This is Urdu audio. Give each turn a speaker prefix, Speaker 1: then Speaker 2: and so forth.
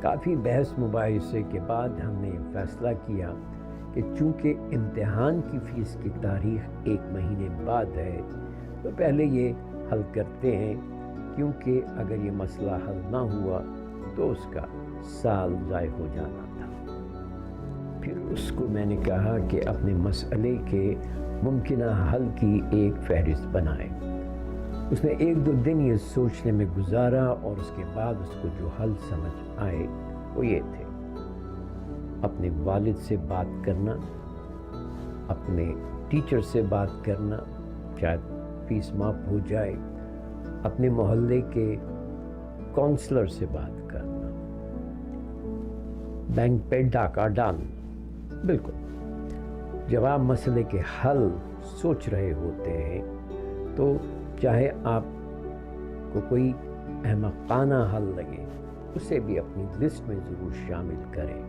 Speaker 1: کافی بحث مباحثے کے بعد ہم نے فیصلہ کیا کہ چونکہ امتحان کی فیس کی تاریخ 1 مہینے بعد ہے تو پہلے یہ حل کرتے ہیں، کیونکہ اگر یہ مسئلہ حل نہ ہوا تو اس کا سال ضائع ہو جانا تھا۔ پھر اس کو میں نے کہا کہ اپنے مسئلے کے ممکنہ حل کی ایک فہرست بنائے۔ اس نے 1-2 دن یہ سوچنے میں گزارا اور اس کے بعد اس کو جو حل سمجھ آئے وہ یہ تھے: اپنے والد سے بات کرنا، اپنے ٹیچر سے بات کرنا، شاید فیس معاف ہو جائے، اپنے محلے کے کونسلر سے بات کرنا، بینک پہ ڈاکہ ڈالنا۔ بالکل، جب آپ مسئلے کے حل سوچ رہے ہوتے ہیں تو چاہے آپ کو کوئی احمقانہ حل لگے، اسے بھی اپنی لسٹ میں ضرور شامل کریں۔